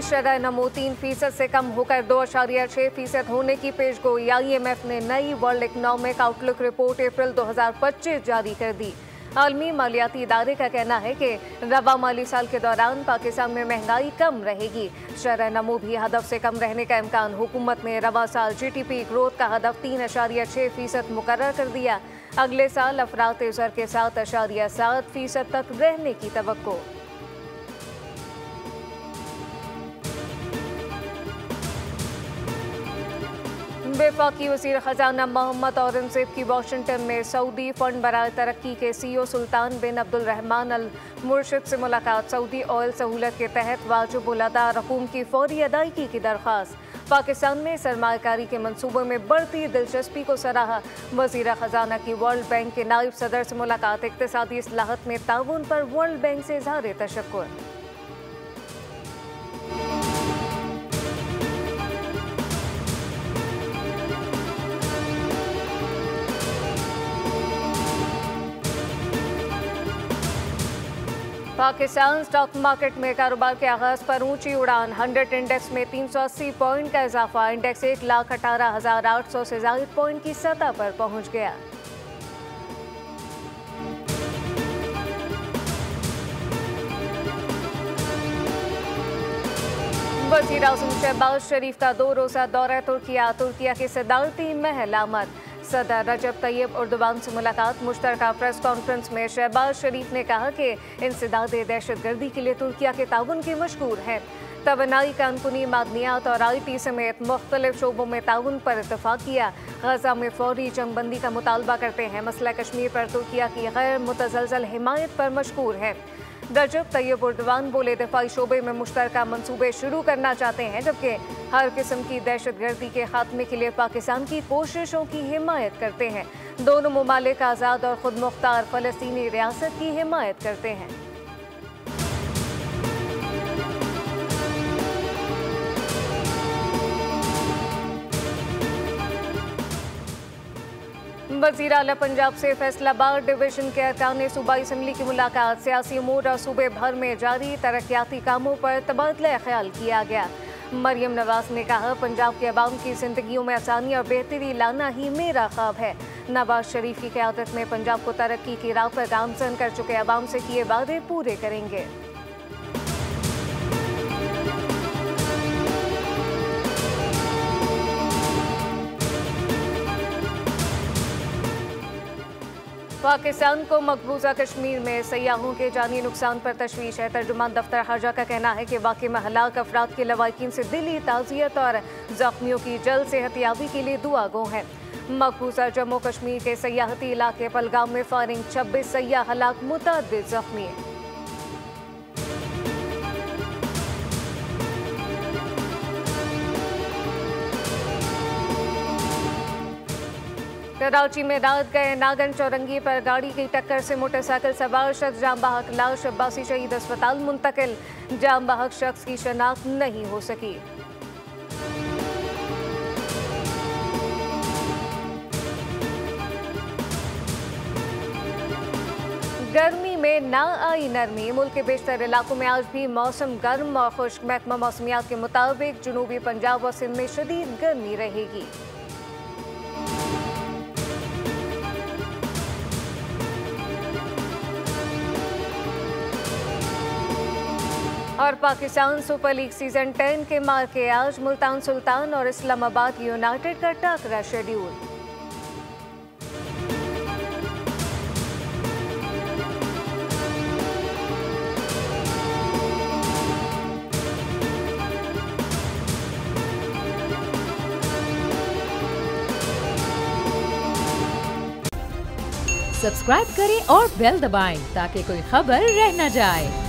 शरह नमो 3% से कम होकर 2.6% होने की पेशगोई। IMF ने नई वर्ल्ड इकोनॉमिक आउटलुक रिपोर्ट अप्रैल 2025 जारी कर दी। आलमी मालियाती इदारे का कहना है कि रवा माली साल के दौरान पाकिस्तान में महंगाई कम रहेगी। शरह नमो भी हदफ से कम रहने का इम्कान। हुकूमत ने रवा साल GDP ग्रोथ का हदफ 3.6% मुकर्रर कर दिया। अगले साल अफरात ज़र के 7.7% तक रहने की तवक्को। वफाकी वज़ीर ख़जाना मोहम्मद औरंगज़ेब की वाशिंगटन में सऊदी फंड बराए तरक्की के CEO सुल्तान बिन अब्दुलरहमान अल मुर्शिद से मुलाकात। सऊदी ऑयल सहूलत के तहत वाजिब उल अदा रकूम की फौरी अदायगी की दरख्वास्त। पाकिस्तान में सरमायाकारी के मंसूबों में बढ़ती दिलचस्पी को सराहा। वज़ीर ख़जाना की वर्ल्ड बैंक के नायब सदर से मुलाकात। इक़्तिसादी इस्लाहत में ताउन पर वर्ल्ड बैंक से इज़हार तशक्कुर। पाकिस्तान स्टॉक मार्केट में कारोबार के आगाज पर ऊंची उड़ान। 100 इंडेक्स में 380 पॉइंट का इजाफा। इंडेक्स 1,18,800 से ज़ायद पॉइंट की सतह पर पहुंच गया। वज़ीर आज़म शहबाज शरीफ का 2 रोज़ा दौरा तुर्किया के सदारती महल आमद। सदर रजब तैयब उर्दवान से मुलाकात। मुश्तरका प्रेस कॉन्फ्रेंस में शहबाज शरीफ ने कहा कि इंसदादे दहशतगर्दी के लिए तुर्किया के ताउन के मशहूर हैं। तवानाई, कानूनी, मादनियात और IT समेत मुख्तलिफ शोबों में ताउन पर इत्तफाक किया। गजा में फौरी जंगबंदी का मुतालबा करते हैं। मसला कश्मीर पर तुर्किया की गैर मुतज़लज़ल हिमायत पर मशहूर है। रजब तैयब उर्दवान बोले, दिफाई शोबे में मुश्तरका मंसूबे शुरू करना चाहते हैं, जबकि हर किस्म की दहशतगर्दी के खात्मे के लिए पाकिस्तान की कोशिशों की हिमायत करते हैं। दोनों मुमालिक आज़ाद और खुद मुख्तार फ़लस्तीनी रियासत की हिमायत करते हैं। वज़ीर आला पंजाब से फैसलाबाद डिवीजन के अरकान सूबाई असम्बली की मुलाकात। सियासी उमूर और सूबे भर में जारी तरक्याती कामों पर तबादला ख्याल किया गया। मरियम नवाज ने कहा, पंजाब के अवाम की जिंदगियों में आसानी और बेहतरी लाना ही मेरा ख्वाब है। नवाज शरीफ की क़यादत में पंजाब को तरक्की की राह पर गामजन कर चुके अवाम से किए वादे पूरे करेंगे। पाकिस्तान को मकबूजा कश्मीर में सयाहों के जानी नुकसान पर तशवीश है। तर्जुमान दफ्तर खारजा का कहना है कि वाक़े में हलाक अफराद के लवाकिन से दिली ताज़ियत और ज़ख्मियों की जल्द सेहतियाबी के लिए दुआ गो हैं। मकबूजा जम्मू कश्मीर के सयाहती इलाके पहलगाम में फायरिंग, 26 सयाह हलाक, मुतअद्दिद ज़ख्मी। कराची में रात गए नागन चौरंगी पर गाड़ी की टक्कर से मोटरसाइकिल सवार शख्स जाम बहक, लाश अब्बासी शहीद अस्पताल मुंतकिल। जाम बहक शख्स की शनाख्त नहीं हो सकी। गर्मी में ना आई नरमी। मुल्क के बेशतर इलाकों में आज भी मौसम गर्म और खुश्क। महकमा मौसमियात के मुताबिक जनूबी पंजाब और सिंध में शदीद गर्मी रहेगी। और पाकिस्तान सुपर लीग सीजन 10 के मार्के आज मुल्तान सुल्तान और इस्लामाबाद यूनाइटेड का टाकरा शेड्यूल। सब्सक्राइब करें और बेल दबाएं ताकि कोई खबर रह न जाए।